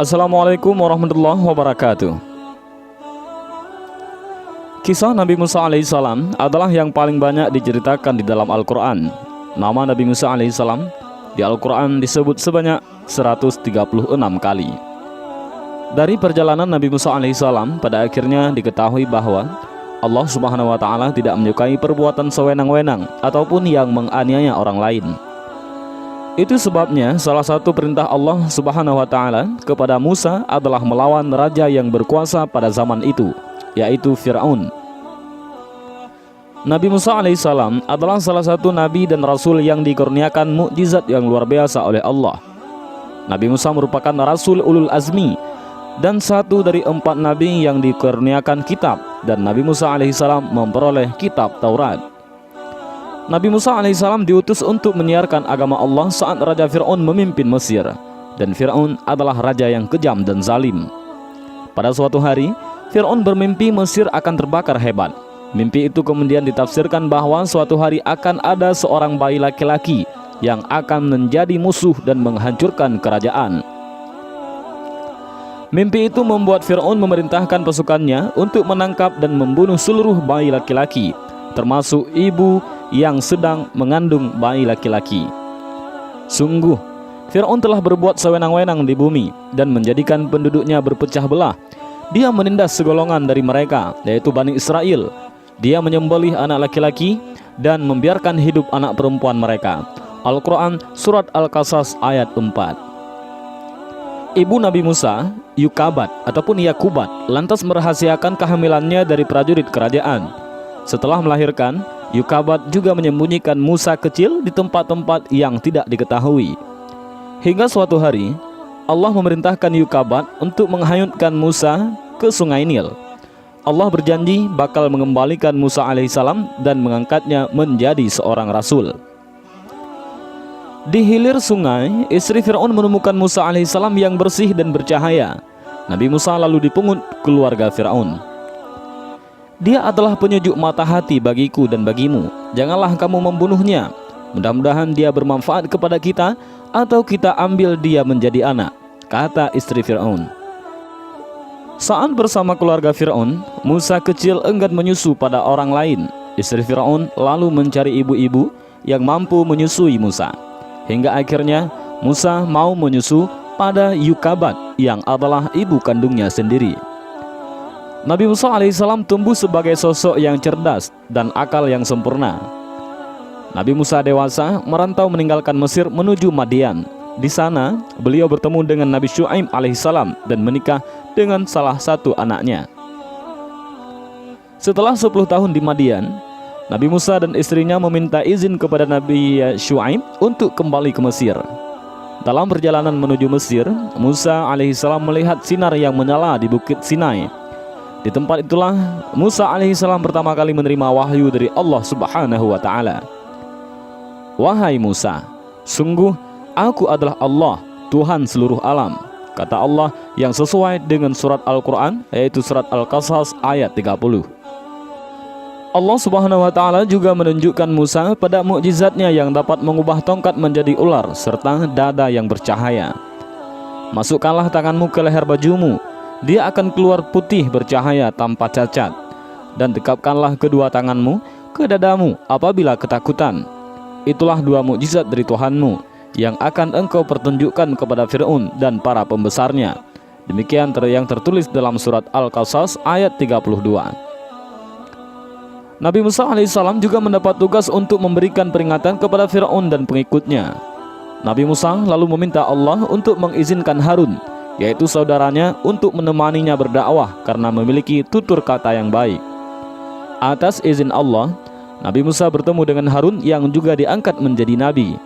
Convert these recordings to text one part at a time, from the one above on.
Assalamualaikum warahmatullahi wabarakatuh. Kisah Nabi Musa alaihissalam adalah yang paling banyak diceritakan di dalam Al-Quran. Nama Nabi Musa alaihissalam di Al-Quran disebut sebanyak 136 kali. Dari perjalanan Nabi Musa alaihissalam, pada akhirnya diketahui bahwa Allah subhanahu wa ta'ala tidak menyukai perbuatan sewenang-wenang ataupun yang menganiaya orang lain. Itu sebabnya salah satu perintah Allah subhanahu wa ta'ala kepada Musa adalah melawan raja yang berkuasa pada zaman itu, yaitu Fir'aun. Nabi Musa alaihissalam adalah salah satu nabi dan rasul yang dikurniakan mukjizat yang luar biasa oleh Allah. Nabi Musa merupakan rasul ulul azmi dan satu dari 4 nabi yang dikurniakan kitab, dan Nabi Musa alaihissalam memperoleh kitab Taurat. Nabi Musa alaihissalam diutus untuk menyiarkan agama Allah saat Raja Fir'aun memimpin Mesir, dan Fir'aun adalah raja yang kejam dan zalim. Pada suatu hari, Fir'aun bermimpi Mesir akan terbakar hebat. Mimpi itu kemudian ditafsirkan bahwa suatu hari akan ada seorang bayi laki-laki yang akan menjadi musuh dan menghancurkan kerajaan. Mimpi itu membuat Fir'aun memerintahkan pasukannya untuk menangkap dan membunuh seluruh bayi laki-laki, termasuk ibu yang sedang mengandung bayi laki-laki. Sungguh, Fir'aun telah berbuat sewenang-wenang di bumi dan menjadikan penduduknya berpecah belah. Dia menindas segolongan dari mereka, yaitu Bani Israel. Dia menyembelih anak laki-laki dan membiarkan hidup anak perempuan mereka. Al-Quran Surat Al-Qasas ayat 4. Ibu Nabi Musa, Yukabat ataupun Yakubat, lantas merahasiakan kehamilannya dari prajurit kerajaan. Setelah melahirkan, Yukabat juga menyembunyikan Musa kecil di tempat-tempat yang tidak diketahui. Hingga suatu hari, Allah memerintahkan Yukabat untuk menghanyutkan Musa ke sungai Nil. Allah berjanji bakal mengembalikan Musa alaihissalam dan mengangkatnya menjadi seorang rasul. Di hilir sungai, istri Fir'aun menemukan Musa alaihissalam yang bersih dan bercahaya. Nabi Musa lalu dipungut keluarga Fir'aun. Dia adalah penyejuk mata hati bagiku dan bagimu. Janganlah kamu membunuhnya. Mudah-mudahan dia bermanfaat kepada kita, atau kita ambil dia menjadi anak, kata istri Fir'aun. Saat bersama keluarga Fir'aun, Musa kecil enggan menyusu pada orang lain. Istri Fir'aun lalu mencari ibu-ibu yang mampu menyusui Musa. Hingga akhirnya Musa mau menyusu pada Yukabat yang adalah ibu kandungnya sendiri. Nabi Musa alaihissalam tumbuh sebagai sosok yang cerdas dan akal yang sempurna. Nabi Musa dewasa merantau meninggalkan Mesir menuju Madian. Di sana beliau bertemu dengan Nabi Syu'aib alaihissalam dan menikah dengan salah satu anaknya. Setelah 10 tahun di Madian, Nabi Musa dan istrinya meminta izin kepada Nabi Syu'aib untuk kembali ke Mesir. Dalam perjalanan menuju Mesir, Musa alaihissalam melihat sinar yang menyala di Bukit Sinai. Di tempat itulah Musa alaihissalam pertama kali menerima wahyu dari Allah subhanahu wa ta'ala. Wahai Musa, sungguh aku adalah Allah, Tuhan seluruh alam, kata Allah yang sesuai dengan surat Al-Quran, yaitu surat Al-Qasas ayat 30. Allah subhanahu wa ta'ala juga menunjukkan Musa pada mukjizatnya yang dapat mengubah tongkat menjadi ular serta dada yang bercahaya. Masukkanlah tanganmu ke leher bajumu, dia akan keluar putih bercahaya tanpa cacat. Dan dekapkanlah kedua tanganmu ke dadamu apabila ketakutan. Itulah 2 mukjizat dari Tuhanmu yang akan engkau pertunjukkan kepada Fir'aun dan para pembesarnya. Demikian yang tertulis dalam surat Al-Qasas ayat 32. Nabi Musa alaihissalam juga mendapat tugas untuk memberikan peringatan kepada Fir'aun dan pengikutnya. Nabi Musa lalu meminta Allah untuk mengizinkan Harun, yaitu saudaranya, untuk menemaninya berdakwah karena memiliki tutur kata yang baik. Atas izin Allah, Nabi Musa bertemu dengan Harun yang juga diangkat menjadi nabi.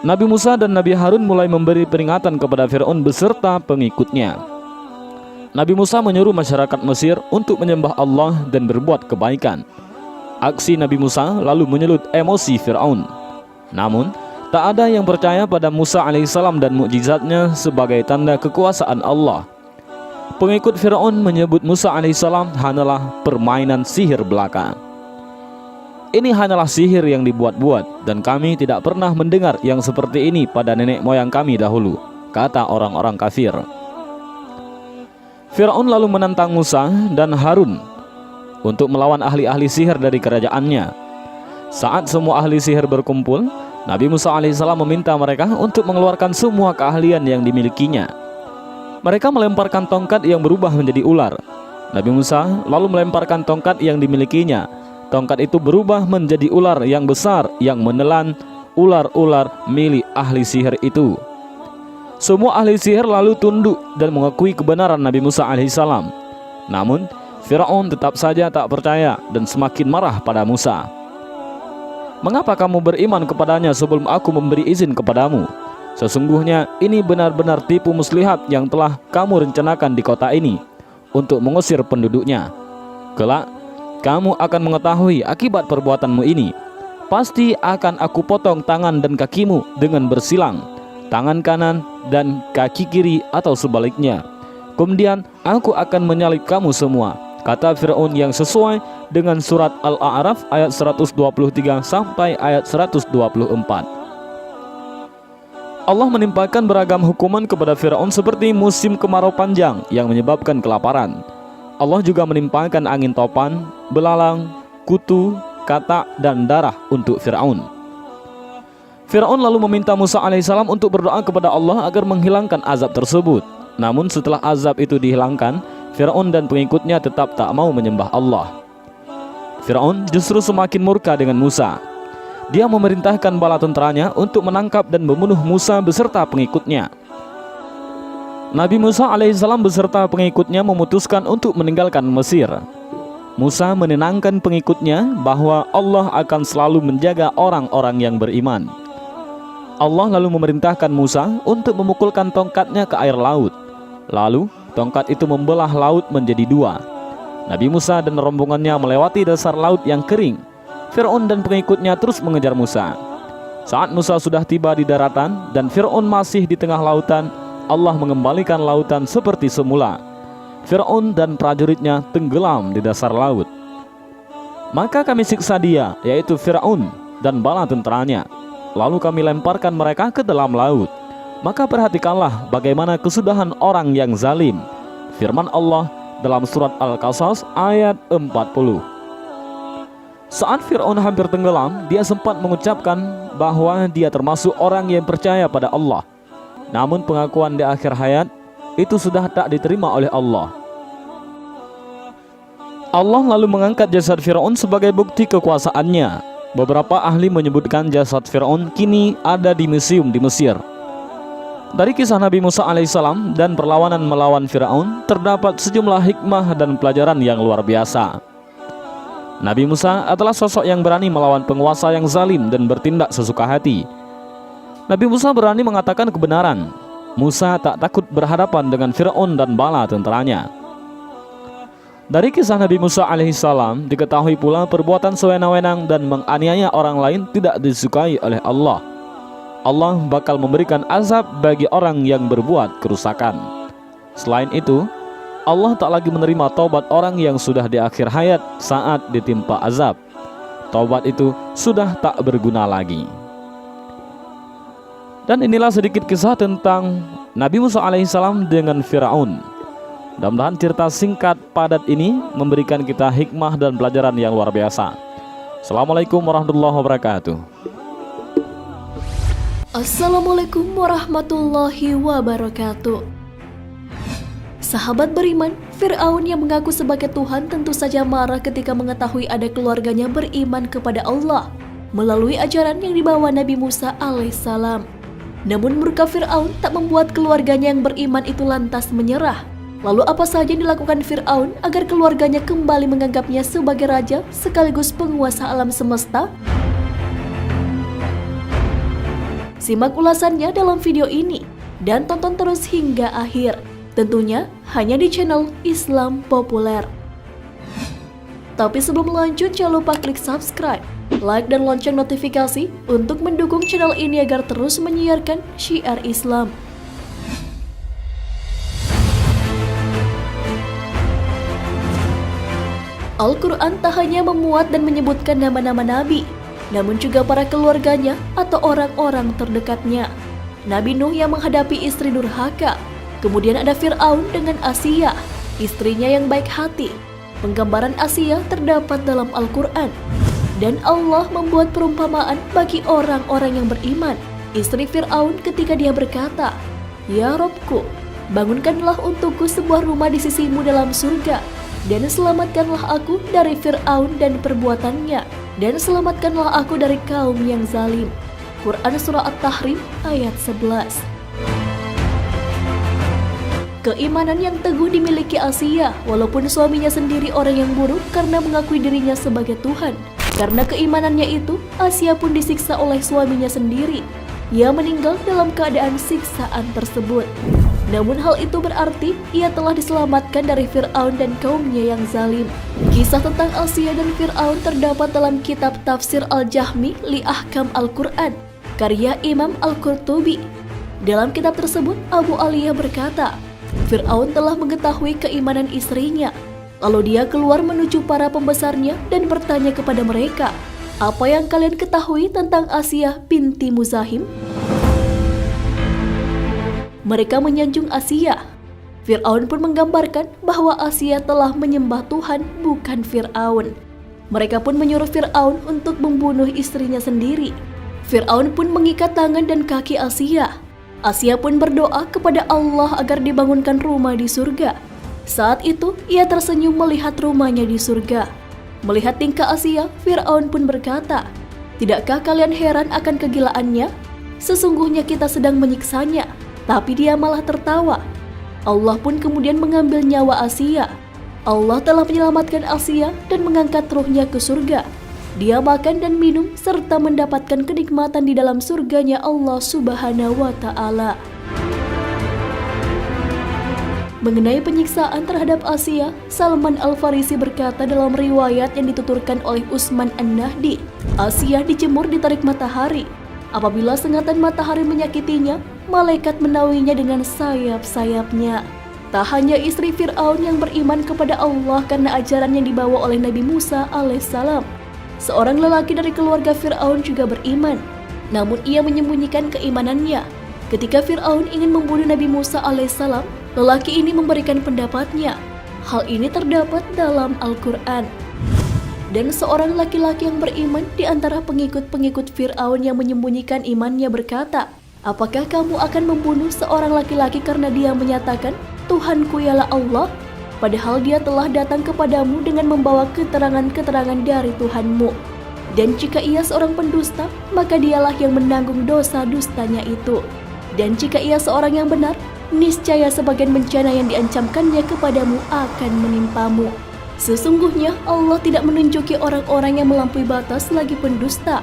Nabi Musa dan Nabi Harun mulai memberi peringatan kepada Fir'aun beserta pengikutnya. Nabi Musa menyuruh masyarakat Mesir untuk menyembah Allah dan berbuat kebaikan. Aksi Nabi Musa lalu menyulut emosi Fir'aun. Namun, tak ada yang percaya pada Musa alaihissalam dan mukjizatnya sebagai tanda kekuasaan Allah. Pengikut Fir'aun menyebut Musa alaihissalam hanyalah permainan sihir belaka. Ini hanyalah sihir yang dibuat-buat, dan kami tidak pernah mendengar yang seperti ini pada nenek moyang kami dahulu, kata orang-orang kafir. Firaun lalu menantang Musa dan Harun untuk melawan ahli-ahli sihir dari kerajaannya. Saat semua ahli sihir berkumpul, Nabi Musa alaihissalam meminta mereka untuk mengeluarkan semua keahlian yang dimilikinya. Mereka melemparkan tongkat yang berubah menjadi ular. Nabi Musa lalu melemparkan tongkat yang dimilikinya. Tongkat itu berubah menjadi ular yang besar yang menelan ular-ular milik ahli sihir itu. Semua ahli sihir lalu tunduk dan mengakui kebenaran Nabi Musa alaihissalam. Namun Firaun tetap saja tak percaya dan semakin marah pada Musa. "Mengapa kamu beriman kepadanya sebelum aku memberi izin kepadamu? Sesungguhnya ini benar-benar tipu muslihat yang telah kamu rencanakan di kota ini untuk mengusir penduduknya. Kelak kamu akan mengetahui akibat perbuatanmu ini. Pasti akan aku potong tangan dan kakimu dengan bersilang, tangan kanan dan kaki kiri atau sebaliknya. Kemudian aku akan menyalib kamu semua," kata Firaun yang sesuai dengan surat Al-A'raf ayat 123 sampai ayat 124. Allah menimpakan beragam hukuman kepada Firaun seperti musim kemarau panjang yang menyebabkan kelaparan. Allah juga menimpakan angin topan, belalang, kutu, katak, dan darah untuk Firaun. Firaun lalu meminta Musa alaihissalam untuk berdoa kepada Allah agar menghilangkan azab tersebut. Namun setelah azab itu dihilangkan, Firaun dan pengikutnya tetap tak mau menyembah Allah. Firaun justru semakin murka dengan Musa. Dia memerintahkan bala tentaranya untuk menangkap dan membunuh Musa beserta pengikutnya. Nabi Musa alaihissalam beserta pengikutnya memutuskan untuk meninggalkan Mesir. Musa menenangkan pengikutnya bahwa Allah akan selalu menjaga orang-orang yang beriman. Allah lalu memerintahkan Musa untuk memukulkan tongkatnya ke air laut. Lalu tongkat itu membelah laut menjadi dua. Nabi Musa dan rombongannya melewati dasar laut yang kering. Firaun dan pengikutnya terus mengejar Musa. Saat Musa sudah tiba di daratan dan Firaun masih di tengah lautan, Allah mengembalikan lautan seperti semula. Firaun dan prajuritnya tenggelam di dasar laut. Maka kami siksa dia, yaitu Firaun dan bala tentaranya. Lalu kami lemparkan mereka ke dalam laut. Maka perhatikanlah bagaimana kesudahan orang yang zalim. Firman Allah dalam surat Al-Qasas ayat 40. Saat Firaun hampir tenggelam, dia sempat mengucapkan bahwa dia termasuk orang yang percaya pada Allah. Namun pengakuan di akhir hayat itu sudah tak diterima oleh Allah. Allah lalu mengangkat jasad Firaun sebagai bukti kekuasaannya. Beberapa ahli menyebutkan jasad Firaun kini ada di museum di Mesir. Dari kisah Nabi Musa alaihissalam dan perlawanan melawan Firaun terdapat sejumlah hikmah dan pelajaran yang luar biasa. Nabi Musa adalah sosok yang berani melawan penguasa yang zalim dan bertindak sesuka hati. Nabi Musa berani mengatakan kebenaran. Musa tak takut berhadapan dengan Firaun dan bala tentaranya. Dari kisah Nabi Musa alaihissalam diketahui pula perbuatan sewenang-wenang dan menganiaya orang lain tidak disukai oleh Allah. Allah bakal memberikan azab bagi orang yang berbuat kerusakan. Selain itu, Allah tak lagi menerima taubat orang yang sudah di akhir hayat saat ditimpa azab. Taubat itu sudah tak berguna lagi. Dan inilah sedikit kisah tentang Nabi Musa alaihissalam dengan Firaun. Mudah-mudahan cerita singkat padat ini memberikan kita hikmah dan pelajaran yang luar biasa. Assalamualaikum warahmatullahi wabarakatuh. Assalamualaikum warahmatullahi wabarakatuh. Sahabat beriman, Fir'aun yang mengaku sebagai Tuhan tentu saja marah ketika mengetahui ada keluarganya beriman kepada Allah melalui ajaran yang dibawa Nabi Musa alaihissalam. Namun murka Fir'aun tak membuat keluarganya yang beriman itu lantas menyerah. Lalu apa saja yang dilakukan Fir'aun agar keluarganya kembali menganggapnya sebagai raja sekaligus penguasa alam semesta? Simak ulasannya dalam video ini dan tonton terus hingga akhir. Tentunya hanya di channel Islam Populer. Tapi sebelum lanjut, jangan lupa klik subscribe, like, dan lonceng notifikasi untuk mendukung channel ini agar terus menyiarkan syiar Islam. Al-Quran tak hanya memuat dan menyebutkan nama-nama nabi, namun juga para keluarganya atau orang-orang terdekatnya. Nabi Nuh yang menghadapi istri durhaka. Kemudian ada Fir'aun dengan Asia, istrinya yang baik hati. Penggambaran Asia terdapat dalam Al-Quran. Dan Allah membuat perumpamaan bagi orang-orang yang beriman. Istri Fir'aun ketika dia berkata, "Ya Robku, bangunkanlah untukku sebuah rumah di sisimu dalam surga, dan selamatkanlah aku dari Fir'aun dan perbuatannya, dan selamatkanlah aku dari kaum yang zalim." Quran Surah At-Tahrim ayat 11. Keimanan yang teguh dimiliki Asia, walaupun suaminya sendiri orang yang buruk karena mengakui dirinya sebagai Tuhan. Karena keimanannya itu, Asia pun disiksa oleh suaminya sendiri. Ia meninggal dalam keadaan siksaan tersebut. Namun hal itu berarti ia telah diselamatkan dari Fir'aun dan kaumnya yang zalim. Kisah tentang Asia dan Fir'aun terdapat dalam kitab Tafsir Al-Jahmi li Ahkam Al-Quran, karya Imam Al-Qurtubi. Dalam kitab tersebut, Abu Aliyah berkata, Fir'aun telah mengetahui keimanan istrinya. Lalu dia keluar menuju para pembesarnya dan bertanya kepada mereka, "Apa yang kalian ketahui tentang Asia binti Muzahim?" Mereka menyanjung Asia. Fir'aun pun menggambarkan bahwa Asia telah menyembah Tuhan, bukan Fir'aun. Mereka pun menyuruh Fir'aun untuk membunuh istrinya sendiri. Fir'aun pun mengikat tangan dan kaki Asia. Asia pun berdoa kepada Allah agar dibangunkan rumah di surga. Saat itu, ia tersenyum melihat rumahnya di surga. Melihat tingkah Asia, Fir'aun pun berkata, "Tidakkah kalian heran akan kegilaannya? Sesungguhnya kita sedang menyiksanya, tapi dia malah tertawa." Allah pun kemudian mengambil nyawa Asia. Allah telah menyelamatkan Asia dan mengangkat ruhnya ke surga. Dia makan dan minum serta mendapatkan kenikmatan di dalam surganya Allah Subhanahu wa Ta'ala. Mengenai penyiksaan terhadap Asia, Salman Al-Farisi berkata dalam riwayat yang dituturkan oleh Utsman An-Nahdi, Asia dijemur di terik matahari. Apabila sengatan matahari menyakitinya, malaikat menaunginya dengan sayap-sayapnya. Tak hanya istri Fir'aun yang beriman kepada Allah karena ajaran yang dibawa oleh Nabi Musa alaihissalam. Seorang lelaki dari keluarga Fir'aun juga beriman, namun ia menyembunyikan keimanannya. Ketika Fir'aun ingin membunuh Nabi Musa alaihissalam, lelaki ini memberikan pendapatnya. Hal ini terdapat dalam Al-Quran. Dan seorang laki-laki yang beriman di antara pengikut-pengikut Fir'aun yang menyembunyikan imannya berkata, "Apakah kamu akan membunuh seorang laki-laki karena dia menyatakan, 'Tuhanku ialah Allah'? Padahal dia telah datang kepadamu dengan membawa keterangan-keterangan dari Tuhanmu. Dan jika ia seorang pendusta, maka dialah yang menanggung dosa dustanya itu. Dan jika ia seorang yang benar, niscaya sebagian bencana yang diancamkannya kepadamu akan menimpamu. Sesungguhnya Allah tidak menunjuki orang-orang yang melampaui batas lagi pendusta."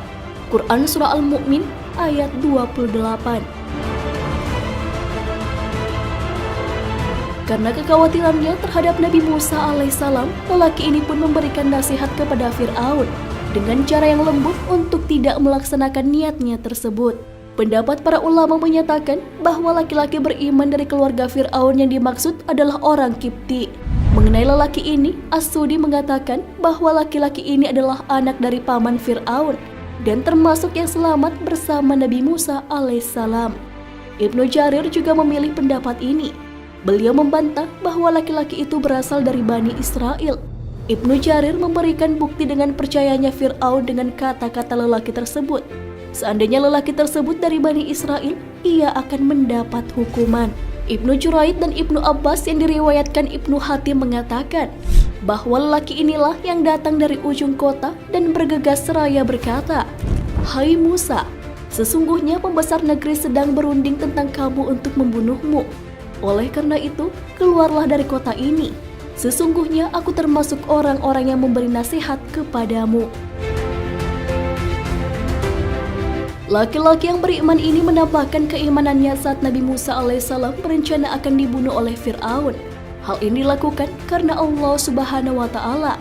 Quran Surah Al-Mu'min ayat 28. Karena kekhawatirannya terhadap Nabi Musa alaihissalam, lelaki ini pun memberikan nasihat kepada Fir'aun dengan cara yang lembut untuk tidak melaksanakan niatnya tersebut. Pendapat para ulama menyatakan bahwa laki-laki beriman dari keluarga Fir'aun yang dimaksud adalah orang Kipti. Mengenai lelaki ini, As-Sudi mengatakan bahwa laki-laki ini adalah anak dari paman Fir'aun dan termasuk yang selamat bersama Nabi Musa alaihissalam. Ibnu Jarir juga memilih pendapat ini. Beliau membantah bahwa laki-laki itu berasal dari Bani Israel. Ibnu Jarir memberikan bukti dengan percayanya Fir'aun dengan kata-kata lelaki tersebut. Seandainya lelaki tersebut dari Bani Israel, ia akan mendapat hukuman. Ibnu Juraid dan Ibnu Abbas yang diriwayatkan Ibnu Hatim mengatakan bahwa lelaki inilah yang datang dari ujung kota dan bergegas seraya berkata, "Hai Musa, sesungguhnya pembesar negeri sedang berunding tentang kamu untuk membunuhmu. Oleh karena itu, keluarlah dari kota ini. Sesungguhnya aku termasuk orang-orang yang memberi nasihat kepadamu." Laki-laki yang beriman ini menampakkan keimanannya saat Nabi Musa alaihissalam berencana akan dibunuh oleh Fir'aun. Hal ini dilakukan karena Allah Subhanahu wa Ta'ala.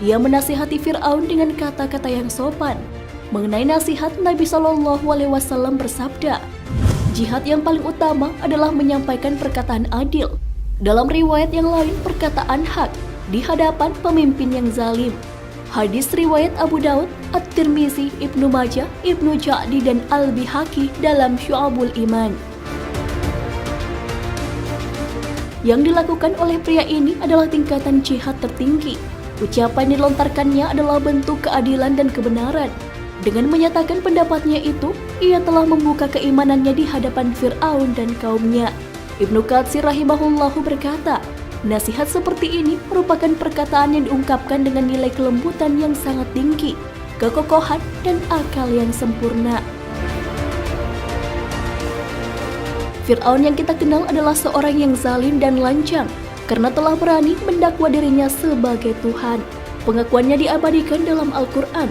Ia menasihati Fir'aun dengan kata-kata yang sopan. Mengenai nasihat, Nabi SAW bersabda, "Jihad yang paling utama adalah menyampaikan perkataan adil. Dalam riwayat yang lain, perkataan hak di hadapan pemimpin yang zalim." Hadis riwayat Abu Daud, At-Tirmizi, Ibnu Majah, Ibnu Ja'di dan Al-Bihaqi dalam Syu'abul Iman. Yang dilakukan oleh pria ini adalah tingkatan jihad tertinggi. Ucapan yang dilontarkannya adalah bentuk keadilan dan kebenaran. Dengan menyatakan pendapatnya itu, ia telah membuka keimanannya di hadapan Fir'aun dan kaumnya. Ibnu Katsir rahimahullahu berkata, nasihat seperti ini merupakan perkataan yang diungkapkan dengan nilai kelembutan yang sangat tinggi, kekokohan, dan akal yang sempurna. Fir'aun yang kita kenal adalah seorang yang zalim dan lancang karena telah berani mendakwa dirinya sebagai Tuhan. Pengakuannya diabadikan dalam Al-Quran.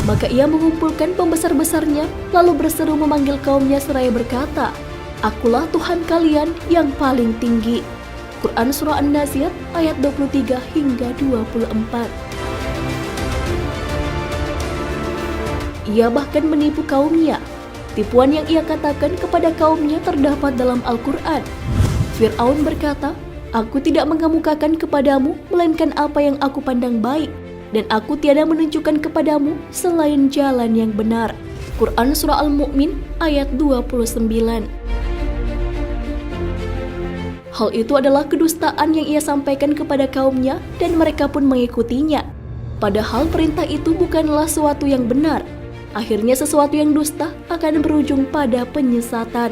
Maka ia mengumpulkan pembesar-besarnya lalu berseru memanggil kaumnya seraya berkata, "Akulah Tuhan kalian yang paling tinggi." Quran Surah An-Naziat ayat 23 hingga 24. Ia bahkan menipu kaumnya. Tipuan yang ia katakan kepada kaumnya terdapat dalam Al-Quran. Fir'aun berkata, "Aku tidak mengemukakan kepadamu melainkan apa yang aku pandang baik, dan aku tiada menunjukkan kepadamu selain jalan yang benar." Quran Surah Al-Mu'min ayat 29. Hal itu adalah kedustaan yang ia sampaikan kepada kaumnya dan mereka pun mengikutinya. Padahal perintah itu bukanlah sesuatu yang benar. Akhirnya sesuatu yang dusta akan berujung pada penyesatan.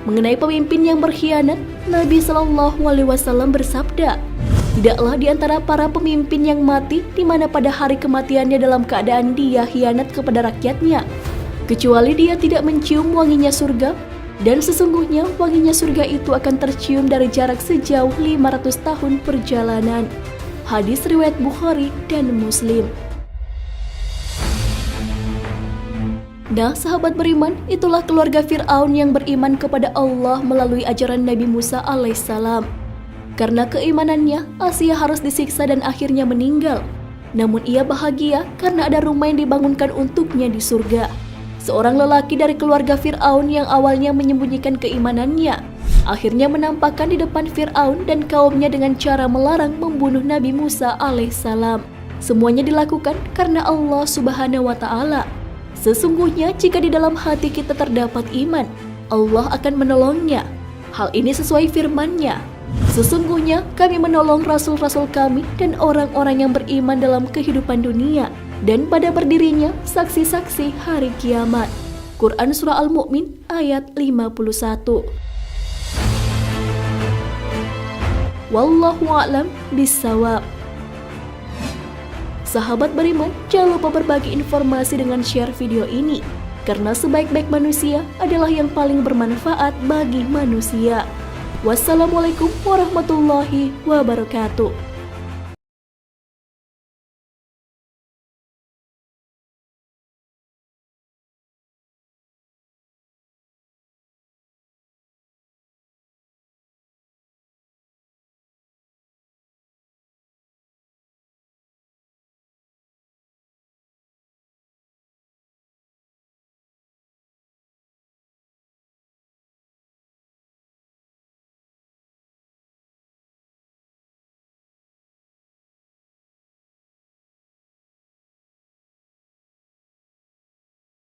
Mengenai pemimpin yang berkhianat, Nabi Shallallahu Alaihi Wasallam bersabda, "Tidaklah di antara para pemimpin yang mati di mana pada hari kematiannya dalam keadaan dia khianat kepada rakyatnya, kecuali dia tidak mencium wanginya surga, dan sesungguhnya wanginya surga itu akan tercium dari jarak sejauh 500 tahun perjalanan." Hadis riwayat Bukhari dan Muslim. Nah, sahabat beriman, itulah keluarga Fir'aun yang beriman kepada Allah melalui ajaran Nabi Musa alaihissalam. Karena keimanannya, Asia harus disiksa dan akhirnya meninggal. Namun ia bahagia karena ada rumah yang dibangunkan untuknya di surga. Seorang lelaki dari keluarga Fir'aun yang awalnya menyembunyikan keimanannya, akhirnya menampakkan di depan Fir'aun dan kaumnya dengan cara melarang membunuh Nabi Musa alaihissalam. Semuanya dilakukan karena Allah Subhanahu wa Ta'ala. Sesungguhnya jika di dalam hati kita terdapat iman, Allah akan menolongnya. Hal ini sesuai firman-Nya. Sesungguhnya kami menolong rasul-rasul kami dan orang-orang yang beriman dalam kehidupan dunia dan pada berdirinya saksi-saksi hari kiamat. Quran Surah Al-Mu'min ayat 51. Wallahu a'lam bissawab. Sahabat beriman, jangan lupa berbagi informasi dengan share video ini, karena sebaik-baik manusia adalah yang paling bermanfaat bagi manusia. Wassalamualaikum warahmatullahi wabarakatuh.